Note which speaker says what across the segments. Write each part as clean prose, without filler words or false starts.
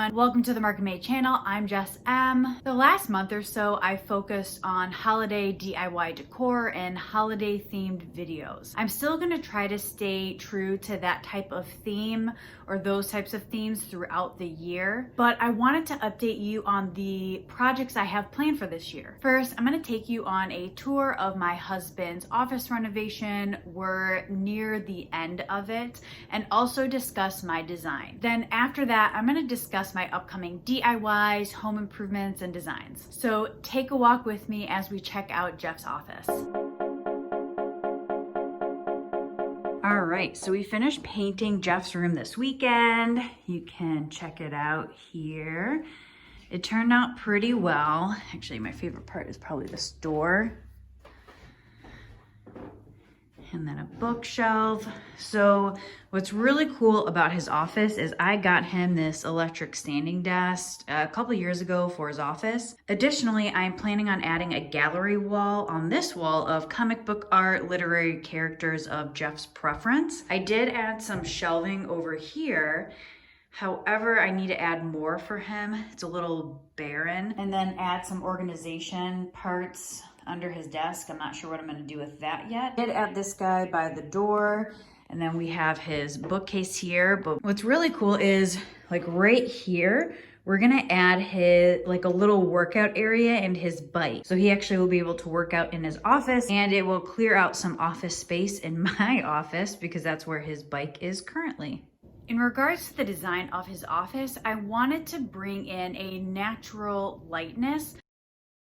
Speaker 1: everyone, welcome to the Market Made channel. I'm Jess M. The last month or so I focused on holiday DIY decor and holiday themed videos. I'm still going to try to stay true to that type of theme or those types of themes throughout the year, but I wanted to update you on the projects I have planned for this year. First, I'm going to take you on a tour of my husband's office renovation. We're near the end of it, and also discuss my design. Then after that, I'm going to discuss my upcoming DIYs, home improvements, and designs. So take a walk with me as we check out Jeff's office. All right, so we finished painting Jeff's room this weekend. You can check it out here. It turned out pretty well. Actually, my favorite part is probably this door. And then a bookshelf. So what's really cool about his office is I got him this electric standing desk a couple years ago for his office. Additionally, I'm planning on adding a gallery wall on this wall of comic book art, literary characters of Jeff's preference. I did add some shelving over here. However, I need to add more for him. It's a little barren. And then add some organization parts under his desk. I'm not sure what I'm going to do with that yet. I did add this guy by the door, and then we have his bookcase here. But what's really cool is like right here, we're gonna add his like a little workout area and his bike. So he actually will be able to work out in his office, and it will clear out some office space in my office because that's where his bike is currently. In regards to the design of his office, I wanted to bring in a natural lightness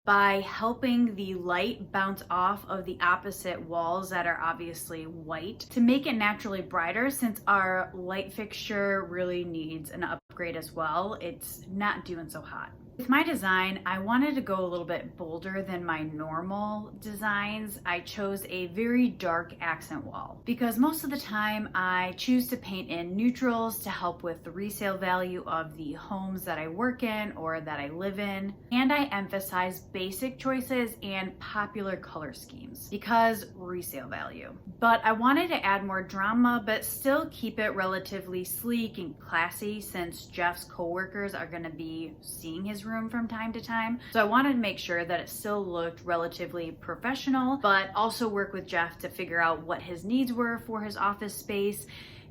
Speaker 1: by helping the light bounce off of the opposite walls that are obviously white to make it naturally brighter, since our light fixture really needs an upgrade as well. It's not doing so hot. With my design, I wanted to go a little bit bolder than my normal designs. I chose a very dark accent wall because most of the time I choose to paint in neutrals to help with the resale value of the homes that I work in or that I live in. And I emphasize basic choices and popular color schemes because resale value. But I wanted to add more drama but still keep it relatively sleek and classy, since Jeff's coworkers are going to be seeing his room from time to time. So I wanted to make sure that it still looked relatively professional, but also work with Jeff to figure out what his needs were for his office space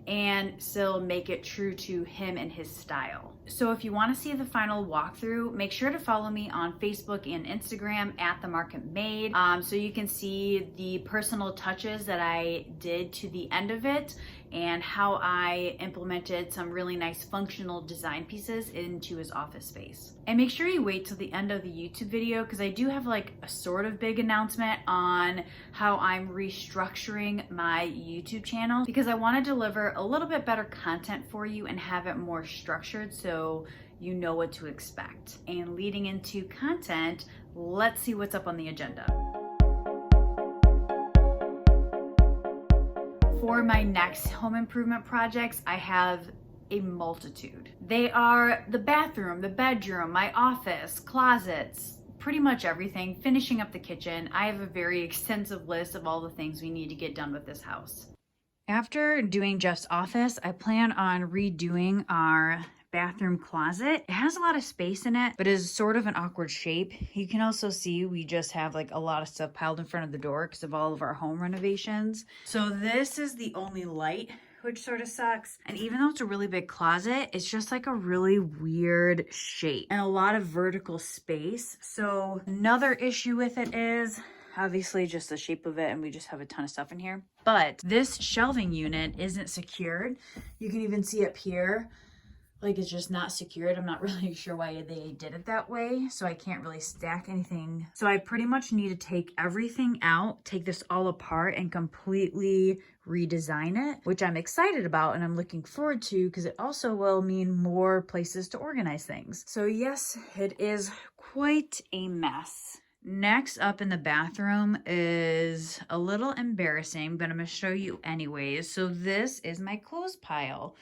Speaker 1: and still make it true to him and his style. So if you want to see the final walkthrough, make sure to follow me on Facebook and Instagram at The Market Made, so you can see the personal touches that I did to the end of it and how I implemented some really nice functional design pieces into his office space. And make sure you wait till the end of the YouTube video because I do have like a sort of big announcement on how I'm restructuring my YouTube channel, because I want to deliver a little bit better content for you and have it more structured so you know what to expect. And leading into content, let's see what's up on the agenda. For my next home improvement projects, I have a multitude. They are the bathroom, the bedroom, my office, closets, pretty much everything, finishing up the kitchen. I have a very extensive list of all the things we need to get done with this house. After doing Jeff's office, I plan on redoing our bathroom closet. It has a lot of space in it, but is sort of an awkward shape. You can also see we just have like a lot of stuff piled in front of the door because of all of our home renovations. So this is the only light, which sort of sucks. And even though it's a really big closet, it's just like a really weird shape and a lot of vertical space. So another issue with it is obviously just the shape of it, and we just have a ton of stuff in here. But this shelving unit isn't secured. You can even see up here, like it's just not secured. I'm not really sure why they did it that way, so I can't really stack anything. So I pretty much need to take everything out, take this all apart, and completely redesign it, which I'm excited about and I'm looking forward to because it also will mean more places to organize things. So yes, it is quite a mess. Next up in the bathroom is a little embarrassing, but I'm going to show you anyways. So this is my clothes pile.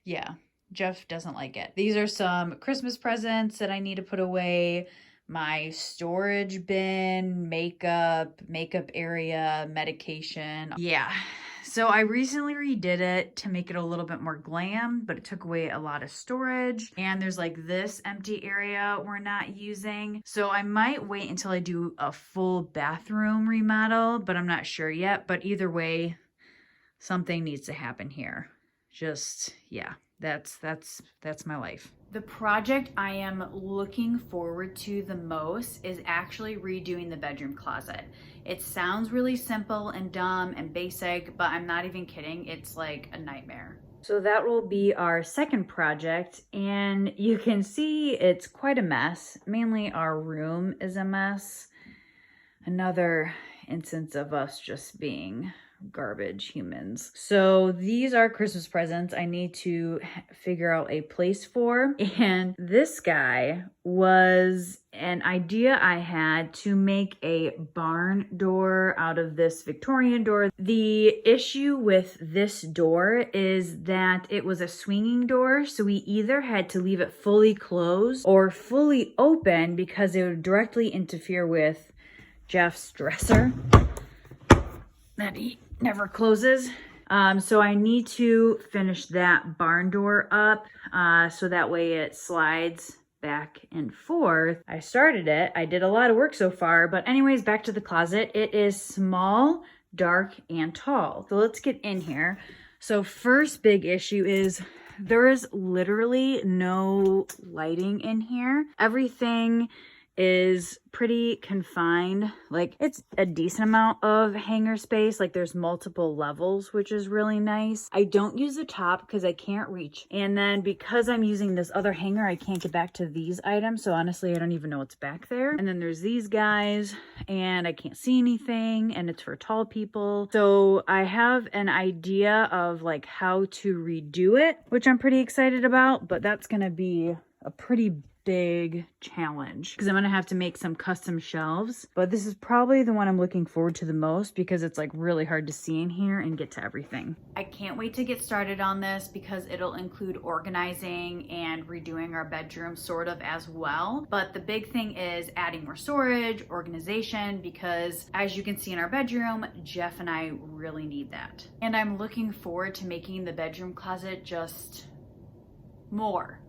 Speaker 1: Yeah. Jeff doesn't like it. These are some Christmas presents that I need to put away. My storage bin, makeup area, medication. Yeah. So I recently redid it to make it a little bit more glam, but it took away a lot of storage. And there's like this empty area we're not using. So I might wait until I do a full bathroom remodel, but I'm not sure yet. But either way, something needs to happen here. Just, yeah, that's my life. The project I am looking forward to the most is actually redoing the bedroom closet. It sounds really simple and dumb and basic, but I'm not even kidding. It's like a nightmare. So that will be our second project, and you can see it's quite a mess. Mainly our room is a mess. Another instance of us just being garbage humans. So these are Christmas presents I need to figure out a place for. And this guy was an idea I had to make a barn door out of this Victorian door. The issue with this door is that it was a swinging door, so we either had to leave it fully closed or fully open because it would directly interfere with Jeff's dresser that he never closes. So I need to finish that barn door up so that way it slides back and forth. I started it. I did a lot of work so far, but anyways, back to the closet. It is small, dark, and tall. So let's get in here. So first big issue is there is literally no lighting in here. Everything is pretty confined. Like, it's a decent amount of hanger space. Like, there's multiple levels, which is really nice. I don't use the top because I can't reach. And then because I'm using this other hanger, I can't get back to these items. So honestly, I don't even know what's back there. And then there's these guys and I can't see anything, and it's for tall people. So I have an idea of like how to redo it, which I'm pretty excited about, but that's gonna be a pretty big challenge because I'm gonna have to make some custom shelves. But this is probably the one I'm looking forward to the most because it's like really hard to see in here and get to everything. I can't wait to get started on this because it'll include organizing and redoing our bedroom sort of as well. But the big thing is adding more storage, organization, because as you can see in our bedroom, Jeff and I really need that. And I'm looking forward to making the bedroom closet just more.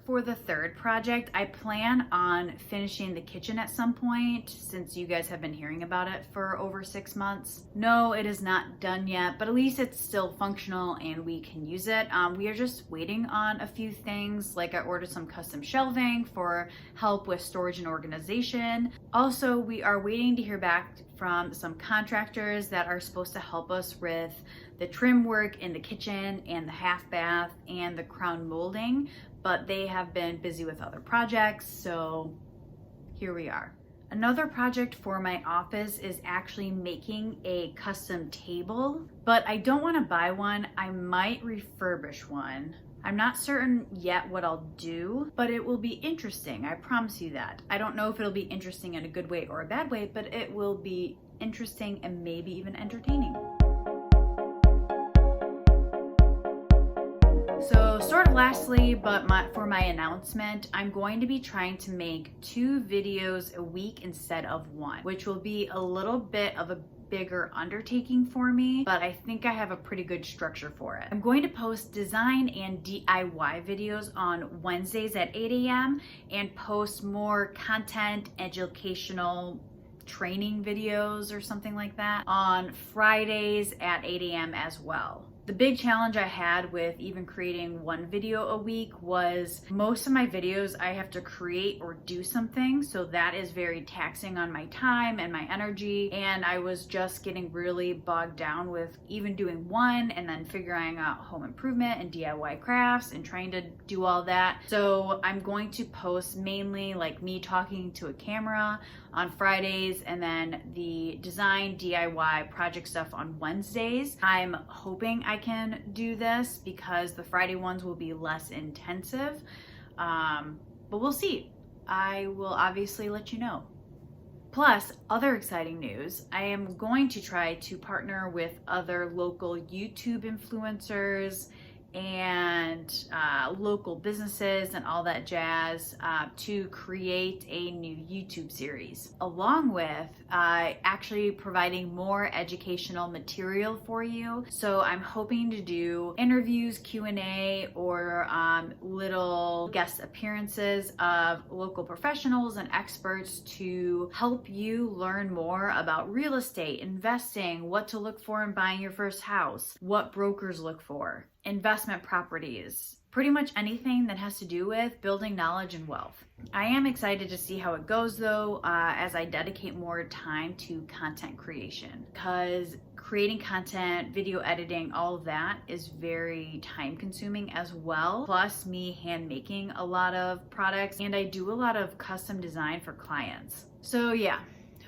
Speaker 1: For the third project, I plan on finishing the kitchen at some point since you guys have been hearing about it for over 6 months. No, it is not done yet, but at least it's still functional and we can use it. We are just waiting on a few things, like I ordered some custom shelving for help with storage and organization. Also, we are waiting to hear back from some contractors that are supposed to help us with the trim work in the kitchen and the half bath and the crown molding, but they have been busy with other projects, so here we are. Another project for my office is actually making a custom table, but I don't want to buy one. I might refurbish one. I'm not certain yet what I'll do, but it will be interesting. I promise you that. I don't know if it'll be interesting in a good way or a bad way, but it will be interesting and maybe even entertaining. So sort of lastly, but for my announcement, I'm going to be trying to make 2 videos a week instead of 1, which will be a little bit of a bigger undertaking for me, but I think I have a pretty good structure for it. I'm going to post design and DIY videos on Wednesdays at 8 a.m. and post more content, educational training videos or something like that on Fridays at 8 a.m. as well. The big challenge I had with even creating 1 video a week was most of my videos I have to create or do something, so that is very taxing on my time and my energy, and I was just getting really bogged down with even doing 1 and then figuring out home improvement and DIY crafts and trying to do all that. So I'm going to post mainly like me talking to a camera on Fridays and then the design DIY project stuff on Wednesdays. I'm hoping I can do this because the Friday ones will be less intensive, but we'll see. I will obviously let you know. Plus, other exciting news, I am going to try to partner with other local YouTube influencers and local businesses and all that jazz to create a new YouTube series, along with actually providing more educational material for you. So I'm hoping to do interviews, Q&A, or little guest appearances of local professionals and experts to help you learn more about real estate, investing, what to look for in buying your first house, what brokers look for, investment properties, pretty much anything that has to do with building knowledge and wealth. I am excited to see how it goes though, as I dedicate more time to content creation, because creating content, video editing, all of that is very time consuming as well. Plus me hand making a lot of products, and I do a lot of custom design for clients. So yeah,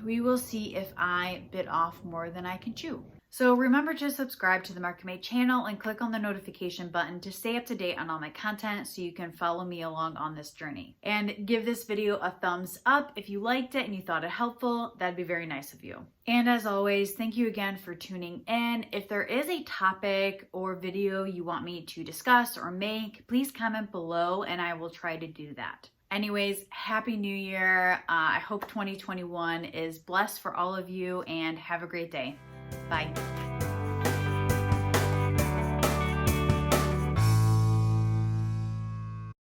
Speaker 1: we will see if I bit off more than I can chew. So remember to subscribe to the Market Made channel and click on the notification button to stay up to date on all my content so you can follow me along on this journey. And give this video a thumbs up if you liked it and you thought it helpful. That'd be very nice of you. And as always, thank you again for tuning in. If there is a topic or video you want me to discuss or make, please comment below and I will try to do that. Anyways, Happy New Year. I hope 2021 is blessed for all of you and have a great day. Bye.